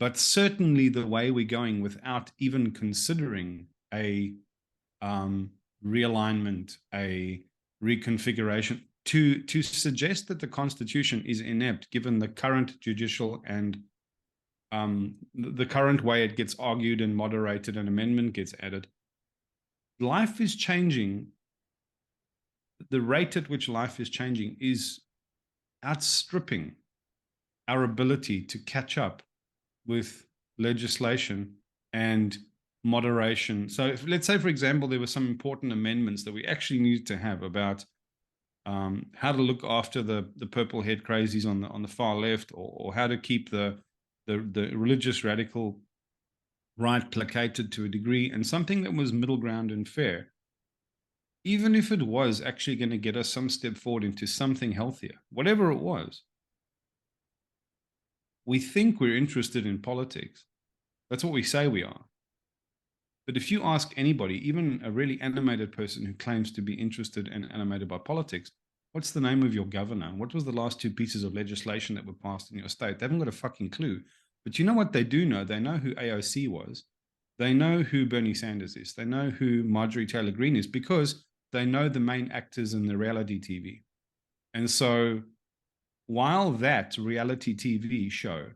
but certainly the way we're going without even considering a realignment, a reconfiguration, to suggest that the Constitution is inept, given the current judicial and the current way it gets argued and moderated, and amendment gets added. Life is changing. The rate at which life is changing is outstripping our ability to catch up with legislation and moderation. So if, let's say, for example, there were some important amendments that we actually needed to have about how to look after the purple head crazies on the far left, or how to keep the religious radical right placated to a degree, and something that was middle ground and fair. Even if it was actually going to get us some step forward into something healthier, whatever it was, we think we're interested in politics. That's what we say we are. But if you ask anybody, even a really animated person who claims to be interested and animated by politics, what's the name of your governor? What was the last two pieces of legislation that were passed in your state? They haven't got a fucking clue. But you know what they do know? They know who AOC was. They know who Bernie Sanders is. They know who Marjorie Taylor Greene is, because they know the main actors in the reality TV. And so while that reality TV show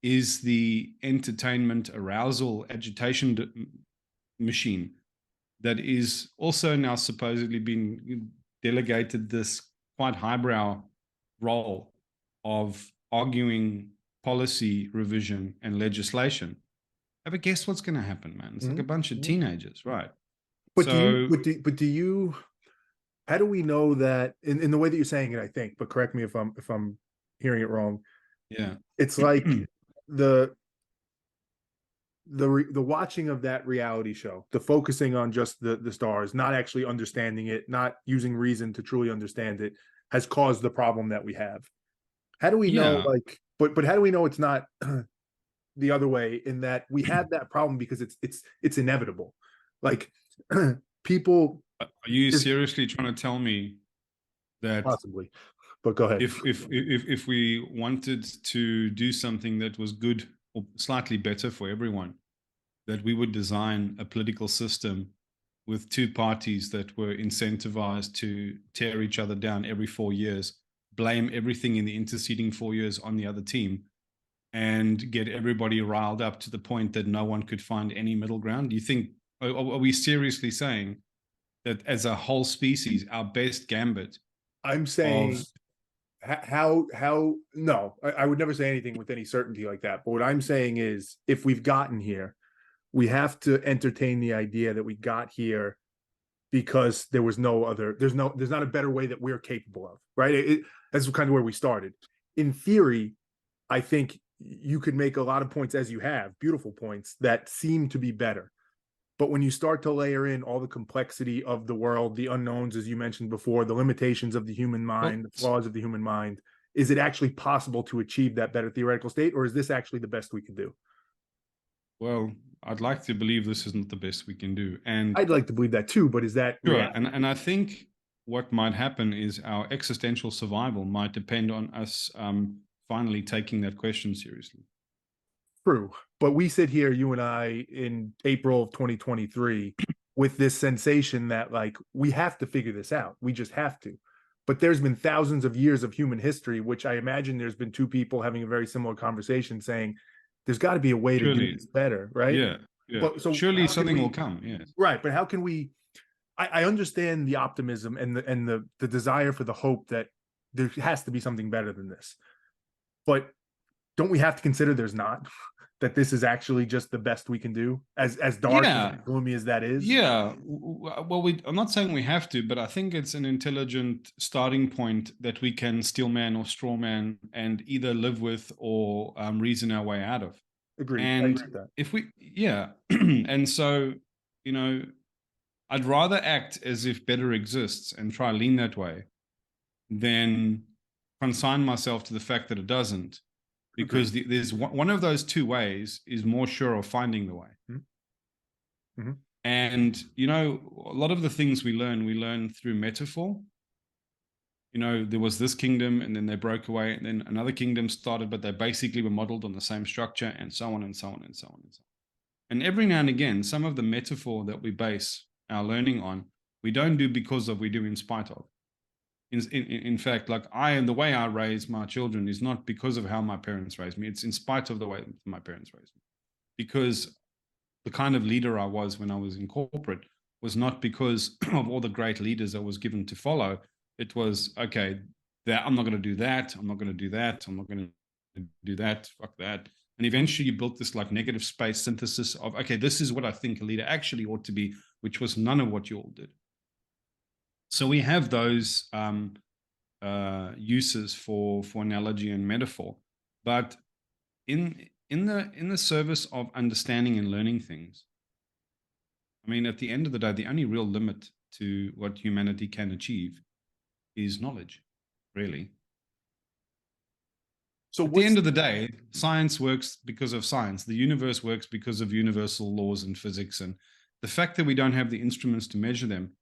is the entertainment, arousal, agitation machine that is also now supposedly being delegated this quite highbrow role of arguing policy revision and legislation. But guess what's going to happen, man? It's like a bunch of teenagers, right? But do you, how do we know that in the way that you're saying it, I think, but correct me if I'm hearing it wrong. Yeah. It's like the watching of that reality show, the focusing on just the stars, not actually understanding it, not using reason to truly understand it, has caused the problem that we have. How do we know, like, but how do we know it's not the other way, in that we have that problem because it's inevitable? Like, people. Are you seriously trying to tell me that possibly? But go ahead. If we wanted to do something that was good or slightly better for everyone, that we would design a political system with two parties that were incentivized to tear each other down every 4 years, blame everything in the interceding 4 years on the other team, and get everybody riled up to the point that no one could find any middle ground? Do you think, are we seriously saying that as a whole species, our best gambit? I'm saying how no, I would never say anything with any certainty like that. But what I'm saying is, if we've gotten here, we have to entertain the idea that we got here because there was no other, there's not a better way that we're capable of, right? That's kind of where we started. In theory, I think you could make a lot of points, as you have, beautiful points that seem to be better. But when you start to layer in all the complexity of the world, the unknowns, as you mentioned before, the limitations of the human mind, the flaws of the human mind, is it actually possible to achieve that better theoretical state, or is this actually the best we can do? Well, I'd like to believe this isn't the best we can do. And I'd like to believe that too, but is that sure? And I think what might happen is our existential survival might depend on us finally taking that question seriously. True. But we sit here, you and I, in April of 2023, with this sensation that, like, we have to figure this out. We just have to. But there's been thousands of years of human history, which I imagine there's been two people having a very similar conversation saying, there's got to be a way to do this better, right? Yeah. But, so surely something will come. Yes. Right. But how can we? I understand the optimism and the desire for the hope that there has to be something better than this. But don't we have to consider there's not? That this is actually just the best we can do, as dark and gloomy as that is? Yeah. Well, I'm not saying we have to, but I think it's an intelligent starting point that we can steel man or straw man and either live with or reason our way out of. Agreed. And I agree with that. if we, and so, I'd rather act as if better exists and try lean that way than consign myself to the fact that it doesn't. Because there's one of those two ways is more sure of finding the way. Mm-hmm. And, a lot of the things we learn through metaphor. there was this kingdom and then they broke away and then another kingdom started, but they basically were modeled on the same structure and so on and so on and so on and so on. And every now and again, some of the metaphor that we base our learning on, we don't do because of, we do in spite of. In fact, like the way I raise my children is not because of how my parents raised me. It's in spite of the way my parents raised me. Because the kind of leader I was when I was in corporate was not because of all the great leaders I was given to follow. It was, okay, that I'm not going to do that. I'm not going to do that. I'm not going to do that. Fuck that. And eventually you built this like negative space synthesis of, okay, this is what I think a leader actually ought to be, which was none of what you all did. So we have those uses for analogy and metaphor, but in the service of understanding and learning things, I mean, at the end of the day, the only real limit to what humanity can achieve is knowledge, really. So at the end of the day, science works because of science. The universe works because of universal laws and physics. And the fact that we don't have the instruments to measure them,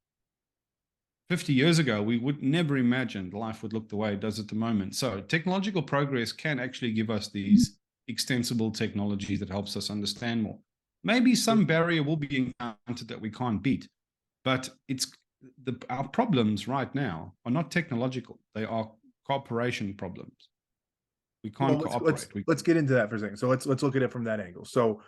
50 years ago, we would never imagine life would look the way it does at the moment. So technological progress can actually give us these extensible technologies that helps us understand more. Maybe some barrier will be encountered that we can't beat, but our problems right now are not technological. They are cooperation problems. We can't cooperate. Let's get into that for a second. So let's look at it from that angle. So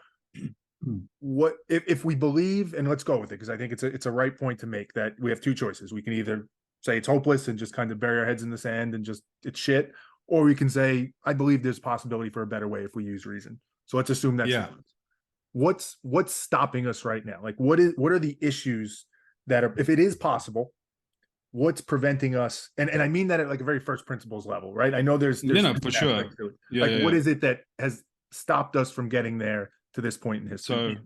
what if we believe, and let's go with it, because I think it's a right point to make, that we have two choices. We can either say it's hopeless and just kind of bury our heads in the sand and just it's shit, or we can say I believe there's possibility for a better way if we use reason. So let's assume that's what's stopping us right now. Like what are the issues that are, if it is possible, what's preventing us? And I mean that at like a very first principles level, right? I know there's for sure. What is it that has stopped us from getting there to this point in history? So